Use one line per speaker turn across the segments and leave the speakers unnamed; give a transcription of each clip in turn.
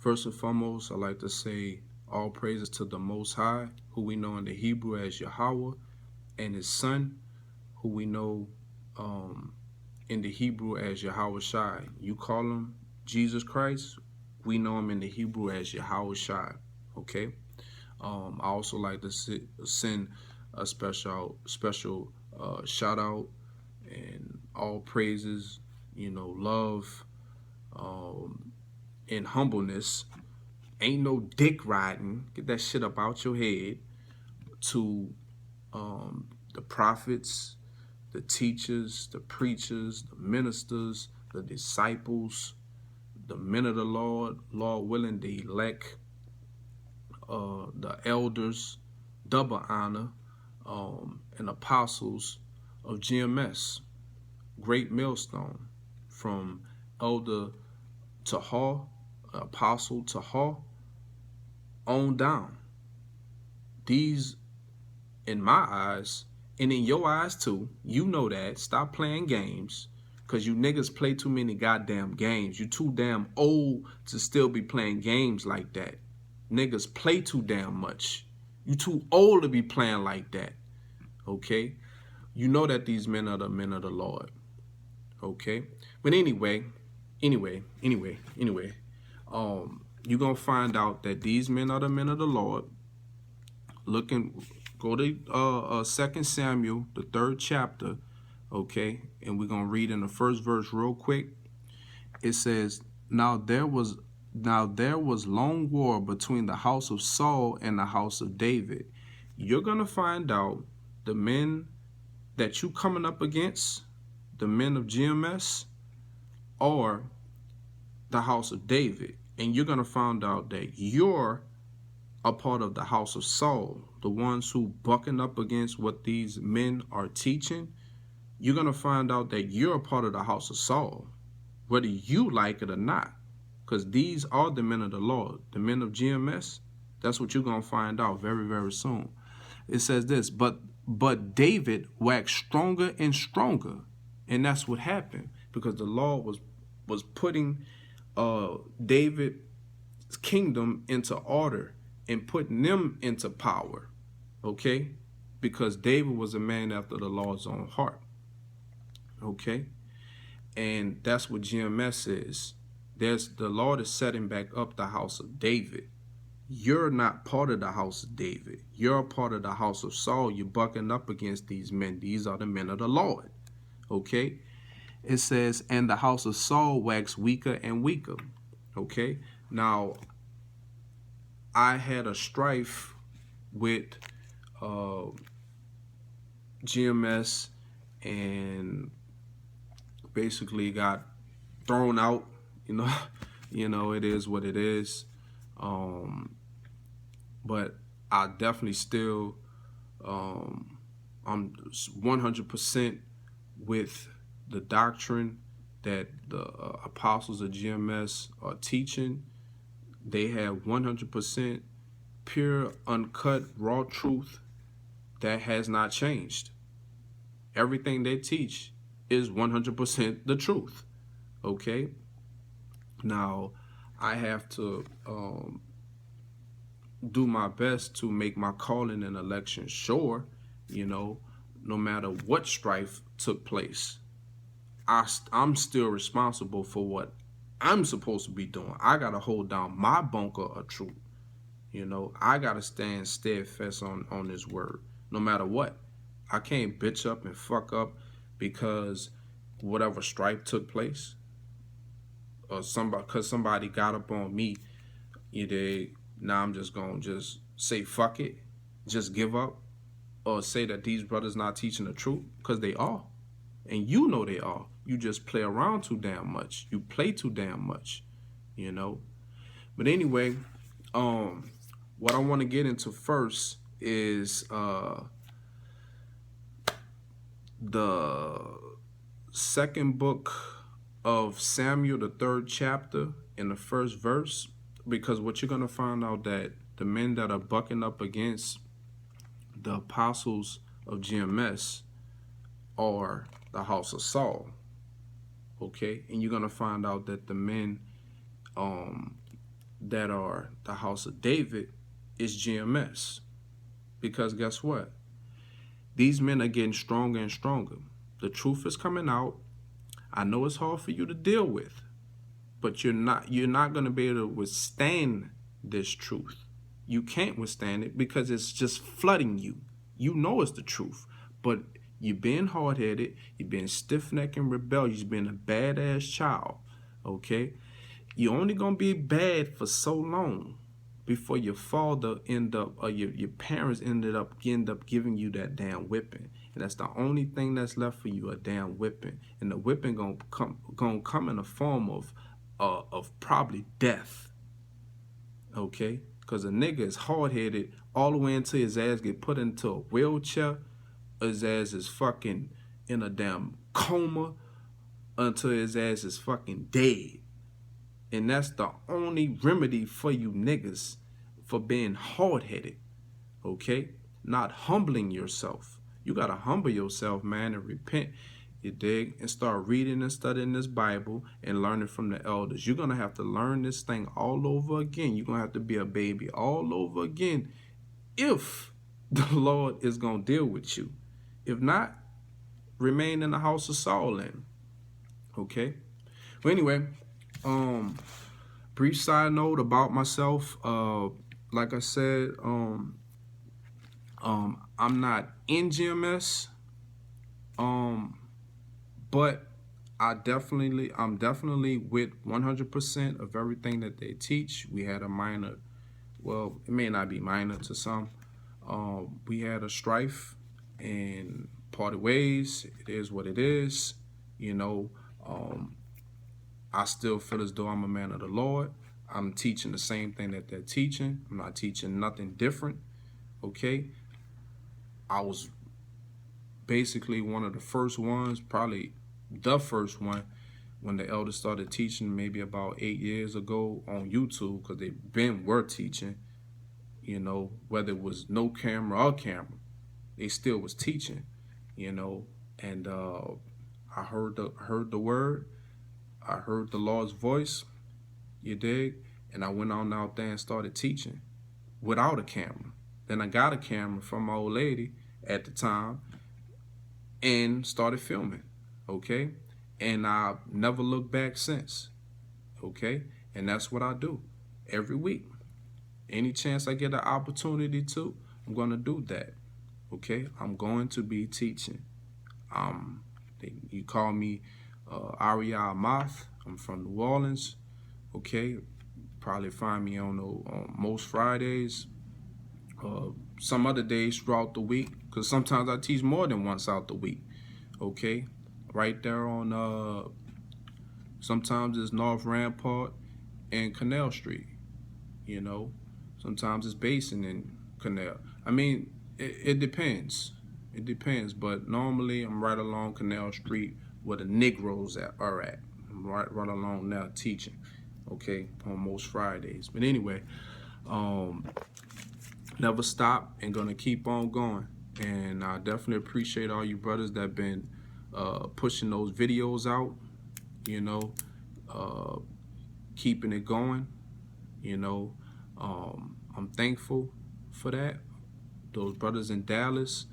First and foremost, I'd like to say all praises to the Most High, who we know in the Hebrew as Yahweh, and his Son, who we know um, in the Hebrew as Yahweh Shai. You call him Jesus Christ, we know him in the Hebrew as Yahweh Shai. Okay. I also like to send a special shout out and all praises, love, um, and humbleness. Ain't no dick riding. Get that shit up out your head. To the prophets, the teachers, the preachers, the ministers, the disciples, the men of the Lord willing, the elect, the elders, double honor, and apostles of GMS, Great Millstone, from elder to hall, apostle to hall, on down. These, in my eyes, and in your eyes too, you know that. Stop playing games, because you niggas play too many goddamn games. You too damn old to still be playing games like that. Niggas play too damn much. You too old to be playing like that. Okay? You know that these men are the men of the Lord. Okay? But anyway, you're gonna find out that these men are the men of the Lord. Go to 2 Samuel, the 3rd chapter, okay? And we're gonna read in the first verse real quick. It says, Now there was long war between the house of Saul and the house of David. You're gonna find out the men that you coming up against, the men of GMS, or the house of David. And you're gonna find out that you're a part of the house of Saul, the ones who bucking up against what these men are teaching. You're gonna find out that you're a part of the house of Saul, whether you like it or not, because these are the men of the Lord, the men of GMS. That's what you're gonna find out very, very soon. It says this, but David waxed stronger and stronger, and that's what happened, because the Lord was putting David's kingdom into order and putting them into power, okay? Because David was a man after the Lord's own heart, okay? And that's what GMS is. The Lord is setting back up the house of David. You're not part of the house of David. You're a part of the house of Saul. You're bucking up against these men. These are the men of the Lord, okay? It says, and the house of Saul waxed weaker and weaker, okay? Now, I had a strife with GMS and basically got thrown out. It is what it is. But I definitely still, I'm 100% with the doctrine that the apostles of GMS are teaching. They have 100% pure, uncut, raw truth that has not changed. Everything they teach is 100% the truth, okay? Now, I have to do my best to make my calling and election sure, no matter what strife took place. I'm still responsible for what I'm supposed to be doing. I got to hold down my bunker of truth. I got to stand steadfast on this word, no matter what. I can't bitch up and fuck up because whatever strife took place, or somebody got up on me. Now I'm just going to just say fuck it, just give up, or say that these brothers not teaching the truth, because they are. And you know they are. You just play around too damn much. You play too damn much, But anyway, what I want to get into first is the second book of Samuel, the 3rd chapter, in the 1st verse, because what you're going to find out that the men that are bucking up against the apostles of GMS are the house of Saul, okay? And you're going to find out that the men that are the house of David is GMS. Because guess what? These men are getting stronger and stronger. The truth is coming out. I know it's hard for you to deal with, but you're not going to be able to withstand this truth. You can't withstand it because it's just flooding you. You know it's the truth, but you're being hard-headed, you're being stiff-necked and rebellious, you're being a badass child, okay? You're only going to be bad for so long before your father your parents end up giving you that damn whipping. And that's the only thing that's left for you, a damn whipping. And the whipping gonna come in the form of probably death. Okay? Because a nigga is hard-headed all the way until his ass get put into a wheelchair. His ass is fucking in a damn coma until his ass is fucking dead. And that's the only remedy for you niggas for being hard-headed, okay? Not humbling yourself. You got to humble yourself, man, and repent, you dig? And start reading and studying this Bible and learning from the elders. You're going to have to learn this thing all over again. You're going to have to be a baby all over again if the Lord is going to deal with you. If not, remain in the house of Saul then, okay? Well, anyway, brief side note about myself. Like I said, I'm not in GMS, but I'm definitely with 100% of everything that they teach. We had a minor, well, it may not be minor to some. We had a strife and parted ways. It is what it is, you know. I still feel as though I'm a man of the Lord. I'm teaching the same thing that they're teaching. I'm not teaching nothing different, okay? I was basically one of the first ones, probably the first one, when the elders started teaching maybe about 8 years ago on YouTube, because they were teaching, you know, whether it was no camera or camera, they still was teaching, you know, and I heard the word, I heard the Lord's voice, you dig? And I went on out there and started teaching without a camera. Then I got a camera from my old lady at the time and started filming, okay? And I never looked back since, okay? And that's what I do every week. Any chance I get an opportunity to, I'm going to do that, okay? I'm going to be teaching. You call me Ariel Moth. I'm from New Orleans, okay? Probably find me on most Fridays, some other days throughout the week, because sometimes I teach more than once out the week, okay? Right there on, sometimes it's North Rampart and Canal Street, you know? Sometimes it's Basin and Canal. I mean, it depends. It depends, but normally I'm right along Canal Street where the Negroes are at. I'm right along now teaching, okay, on most Fridays. But anyway, never stop and gonna keep on going. And I definitely appreciate all you brothers that been pushing those videos out, you know, keeping it going, you know. I'm thankful for that. Those brothers in Dallas,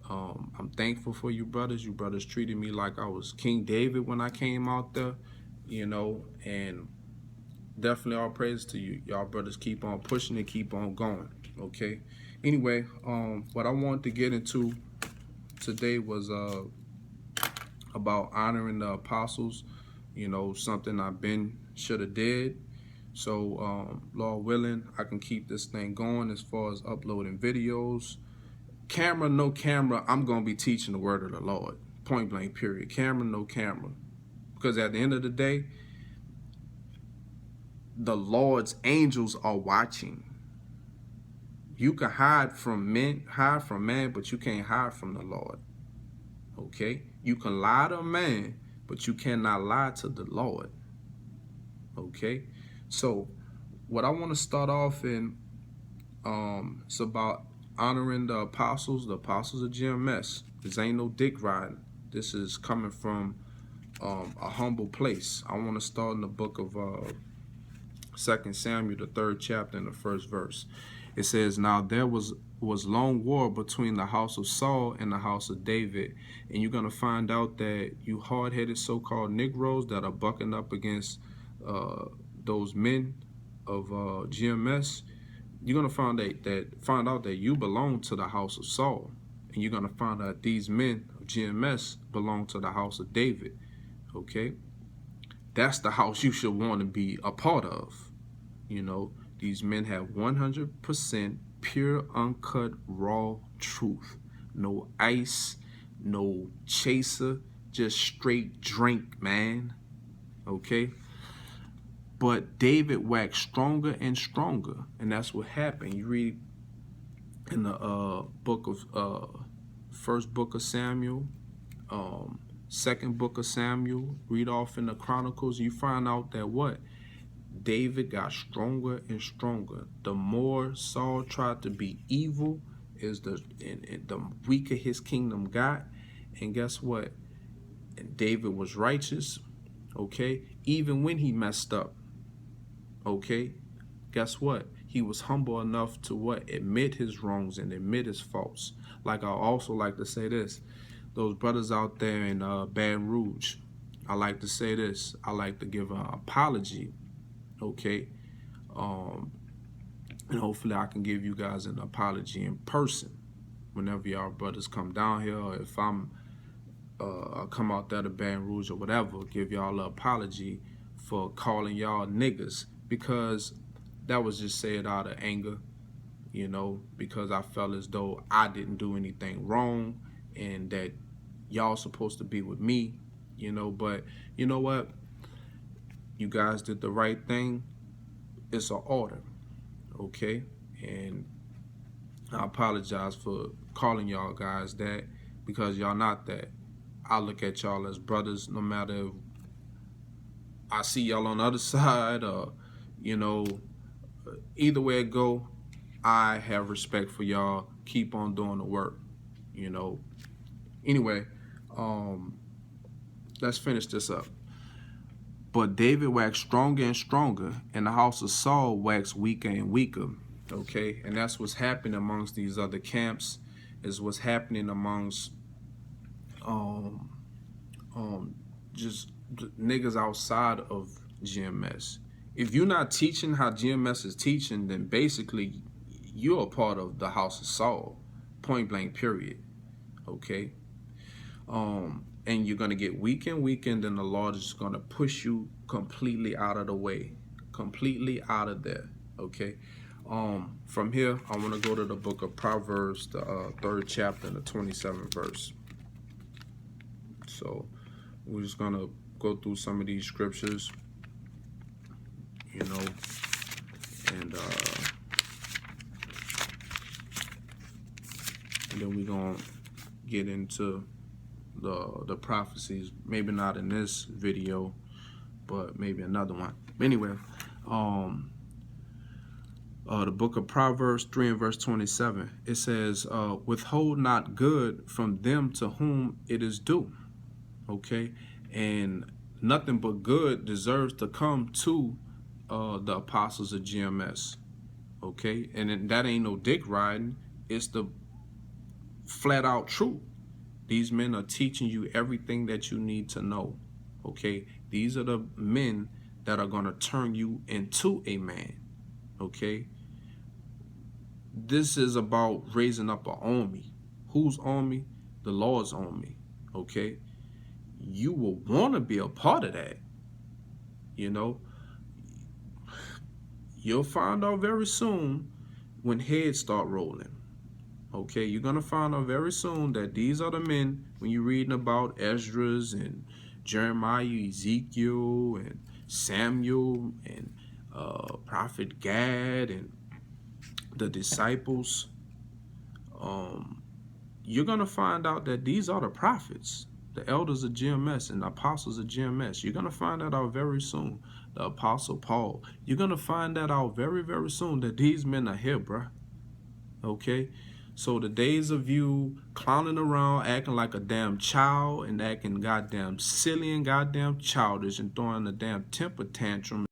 I'm thankful for you brothers. You brothers treated me like I was King David when I came out there, you know, and definitely all praise to you. Y'all brothers keep on pushing and keep on going, okay? Anyway, what I wanted to get into today was about honoring the apostles, you know, something I've been should have did. So, Lord willing, I can keep this thing going as far as uploading videos. Camera, no camera, I'm going to be teaching the word of the Lord. Point blank, period. Camera, no camera. Because at the end of the day, the Lord's angels are watching. You can hide from man, but you can't hide from the Lord. Okay? You can lie to a man, but you cannot lie to the Lord. Okay? So, what I want to start off in, it's about honoring the apostles of GMS. This ain't no dick riding. This is coming from a humble place. I want to start in the book of 2 Samuel, the 3rd chapter, and the 1st verse. It says, now there was long war between the house of Saul and the house of David. And you're going to find out that you hard-headed so-called Negroes that are bucking up against those men of GMS, you're going to find out that you belong to the house of Saul. And you're going to find out these men of GMS belong to the house of David. Okay? That's the house you should want to be a part of. You know, these men have 100% pure, uncut, raw truth. No ice, no chaser, just straight drink, man. Okay? But David waxed stronger and stronger, and that's what happened. You read in the first book of Samuel, second book of Samuel, read off in the Chronicles, you find out that what? David got stronger and stronger. The more Saul tried to be evil, the weaker his kingdom got. And guess what? And David was righteous, okay? Even when he messed up, okay? Guess what? He was humble enough to what? Admit his wrongs and admit his faults. Like, I also like to say this. Those brothers out there in Baton Rouge, I like to say this. I like to give an apology, okay? And hopefully I can give you guys an apology in person whenever y'all brothers come down here, or if I'm come out there to Baton Rouge or whatever, give y'all an apology for calling y'all niggas, because that was just said out of anger, you know, because I felt as though I didn't do anything wrong and that y'all supposed to be with me, you know. But you know what? You guys did the right thing. It's an order, okay? And I apologize for calling y'all guys that, because y'all not that. I look at y'all as brothers, no matter if I see y'all on the other side, or, you know, either way it go, I have respect for y'all. Keep on doing the work, you know. Anyway, let's finish this up. But David waxed stronger and stronger, and the house of Saul waxed weaker and weaker. Okay, and that's what's happening amongst these other camps, is what's happening amongst just niggas outside of GMS. If you're not teaching how GMS is teaching, then basically you're a part of the house of Saul, point blank period. Okay, and you're gonna get weak and weak, and then the Lord is gonna push you completely out of the way, completely out of there. Okay. From here, I want to go to the book of Proverbs, the 3rd chapter and the 27th verse. So we're just gonna go through some of these scriptures, you know, and then we're gonna get into the prophecies. Maybe not in this video, but maybe another one. But anyway, the book of Proverbs 3 and verse 27, it says, withhold not good from them to whom it is due. Okay, and nothing but good deserves to come to the apostles of GMS. Okay, and that ain't no dick riding. It's the flat out truth. These men are teaching you everything that you need to know. Okay, these are the men that are going to turn you into a man. Okay, this is about raising up an army. Whose army? The Lord's army. Okay, you will want to be a part of that. You know, you'll find out very soon when heads start rolling. Okay, you're going to find out very soon that these are the men, when you're reading about Esdras and Jeremiah, Ezekiel, and Samuel, and Prophet Gad, and the disciples, you're going to find out that these are the prophets, the elders of GMS and the apostles of GMS. You're going to find that out very soon. The apostle Paul. You're going to find that out very, very soon, that these men are here, bruh. Okay? So the days of you clowning around, acting like a damn child and acting goddamn silly and goddamn childish and throwing a damn temper tantrum